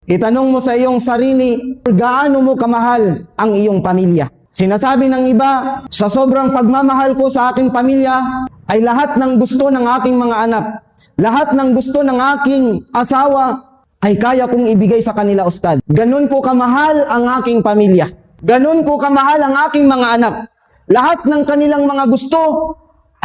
Itanong mo sa iyong sarili, gaano mo kamahal ang iyong pamilya? Sinasabi ng iba, sa sobrang pagmamahal ko sa aking pamilya, ay lahat ng gusto ng aking mga anak, lahat ng gusto ng aking asawa, ay kaya kong ibigay sa kanila, Ustad. Ganun ko kamahal ang aking pamilya. Ganun ko kamahal ang aking mga anak. Lahat ng kanilang mga gusto,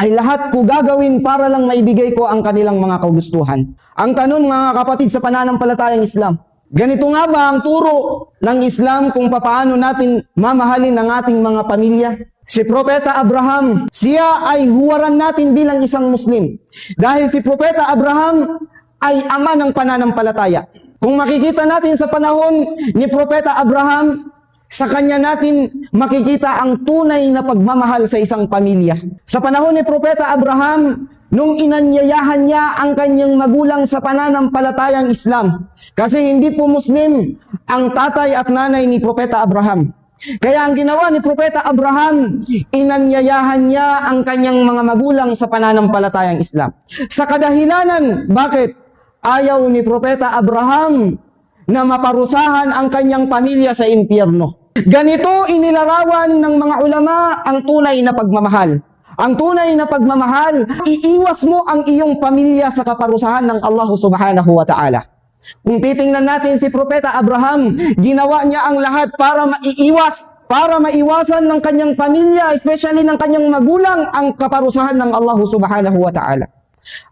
ay lahat ko gagawin para lang maibigay ko ang kanilang mga kagustuhan. Ang tanong, mga kapatid, sa pananampalatayang Islam, ganito nga ba ang turo ng Islam kung paano natin mamahalin ang ating mga pamilya? Si Propeta Abraham, siya ay huwaran natin bilang isang Muslim. Dahil si Propeta Abraham ay ama ng pananampalataya. Kung makikita natin sa panahon ni Propeta Abraham, sa kanya natin makikita ang tunay na pagmamahal sa isang pamilya. Sa panahon ni Propeta Abraham, nung inanyayahan niya ang kanyang magulang sa pananampalatayang Islam. Kasi hindi po Muslim ang tatay at nanay ni Propeta Abraham. Kaya ang ginawa ni Propeta Abraham, inanyayahan niya ang kanyang mga magulang sa pananampalatayang Islam. Sa kadahilanan, bakit? Ayaw ni Propeta Abraham na maparusahan ang kanyang pamilya sa impyerno. Ganito inilarawan ng mga ulama ang tunay na pagmamahal. Ang tunay na pagmamahal, iiwas mo ang iyong pamilya sa kaparusahan ng Allah subhanahu wa ta'ala. Kung titingnan natin si Propeta Abraham, ginawa niya ang lahat para maiwasan ng kanyang pamilya, especially ng kanyang magulang, ang kaparusahan ng Allah subhanahu wa ta'ala.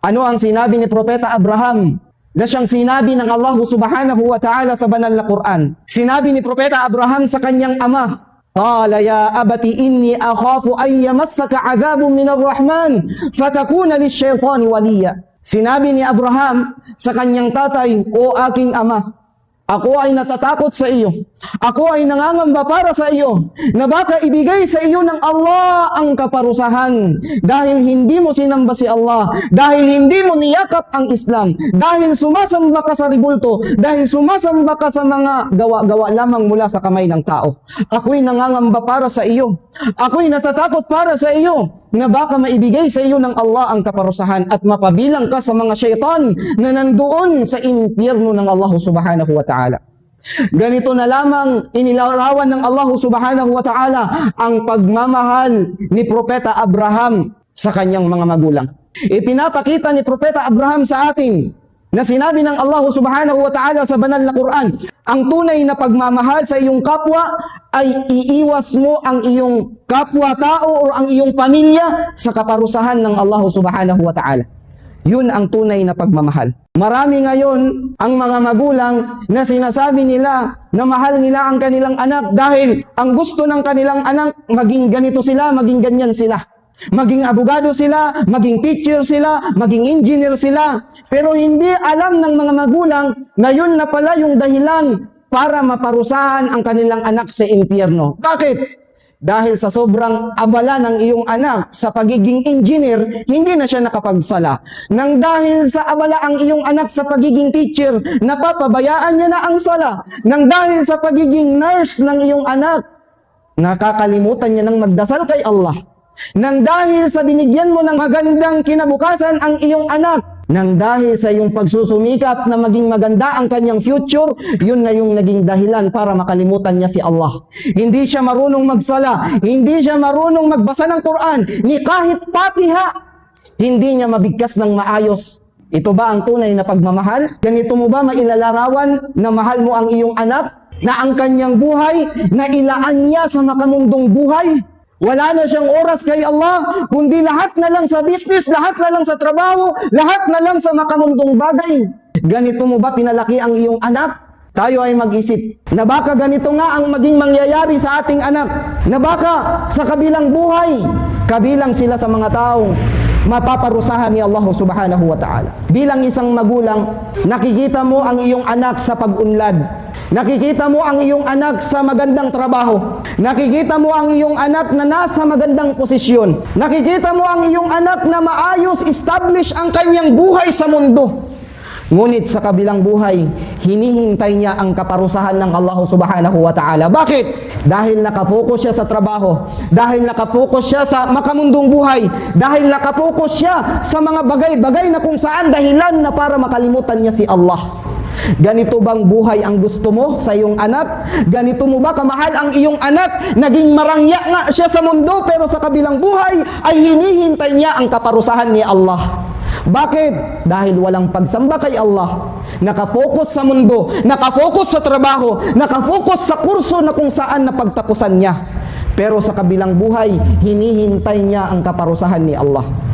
Ano ang sinabi ni Propeta Abraham na siyang sinabi ng Allah subhanahu wa ta'ala sa banal na Quran? Sinabi ni Propeta Abraham sa kanyang ama, qala ya abati inni akhafu an yamassaka adhabun min ar-rahman fatakuna lish-shaytani waliya. Sinabi ni Abraham sa kanyang tatay, o aking ama, ako ay natatakot sa iyo. Ako ay nangangamba para sa iyo na baka ibigay sa iyo ng Allah ang kaparusahan dahil hindi mo sinamba si Allah, dahil hindi mo niyakap ang Islam, dahil sumasamba ka sa ribulto, dahil sumasamba ka sa mga gawa-gawa lamang mula sa kamay ng tao. Ako'y nangangamba para sa iyo. Ako'y natatakot para sa iyo na baka maibigay sa iyo ng Allah ang kaparusahan at mapabilang ka sa mga syaitan na nandoon sa impyerno ng Allah subhanahu wa ta'ala. Ganito na lamang inilarawan ng Allah subhanahu wa ta'ala ang pagmamahal ni Propeta Abraham sa kanyang mga magulang. Ipinapakita ni Propeta Abraham sa atin na sinabi ng Allah subhanahu wa ta'ala sa banal na Quran, ang tunay na pagmamahal sa iyong kapwa ay iiwas mo ang iyong kapwa-tao o ang iyong pamilya sa kaparusahan ng Allah subhanahu wa ta'ala. Yun ang tunay na pagmamahal. Marami ngayon ang mga magulang na sinasabi nila na mahal nila ang kanilang anak dahil ang gusto ng kanilang anak maging ganito sila, maging ganyan sila. Maging abogado sila, maging teacher sila, maging engineer sila. Pero hindi alam ng mga magulang na yun na pala yung dahilan para maparusahan ang kanilang anak sa impyerno. Bakit? Dahil sa sobrang abala ng iyong anak sa pagiging engineer, hindi na siya nakapagsala. Nang dahil sa abala ang iyong anak sa pagiging teacher, napapabayaan niya na ang sala. Nang dahil sa pagiging nurse ng iyong anak, nakakalimutan niya ng magdasal kay Allah. Nang dahil sa binigyan mo ng magandang kinabukasan ang iyong anak, nang dahil sa iyong pagsusumikap na maging maganda ang kanyang future, yun na yung naging dahilan para makalimutan niya si Allah. Hindi siya marunong magsala, hindi siya marunong magbasa ng Quran, ni kahit Fatiha, hindi niya mabigkas ng maayos. Ito ba ang tunay na pagmamahal? Ganito mo ba mailalarawan na mahal mo ang iyong anak, na ang kanyang buhay, na ilaan niya sa makamundong buhay? Wala na siyang oras kay Allah, kundi lahat na lang sa business, lahat na lang sa trabaho, lahat na lang sa makamundong bagay. Ganito mo ba pinalaki ang iyong anak? Tayo ay mag-isip na baka ganito nga ang maging mangyayari sa ating anak. Na baka sa kabilang buhay, kabilang sila sa mga taong mapaparusahan ni Allah subhanahu wa ta'ala. Bilang isang magulang, nakikita mo ang iyong anak sa pag-unlad. Nakikita mo ang iyong anak sa magandang trabaho. Nakikita mo ang iyong anak na nasa magandang posisyon. Nakikita mo ang iyong anak na maayos, establish ang kanyang buhay sa mundo. Ngunit sa kabilang buhay, hinihintay niya ang kaparusahan ng Allah subhanahu wa ta'ala. Bakit? Dahil nakapokus siya sa trabaho. Dahil nakapokus siya sa makamundong buhay. Dahil nakapokus siya sa mga bagay-bagay na kung saan dahilan na para makalimutan niya si Allah. Ganito bang buhay ang gusto mo sa iyong anak? Ganito mo ba kamahal ang iyong anak? Naging marangya nga siya sa mundo, pero sa kabilang buhay ay hinihintay niya ang kaparusahan ni Allah. Bakit? Dahil walang pagsamba kay Allah. Nakapokus sa mundo, nakafokus sa trabaho, nakafokus sa kurso na kung saan napagtapusan niya. Pero sa kabilang buhay, hinihintay niya ang kaparusahan ni Allah.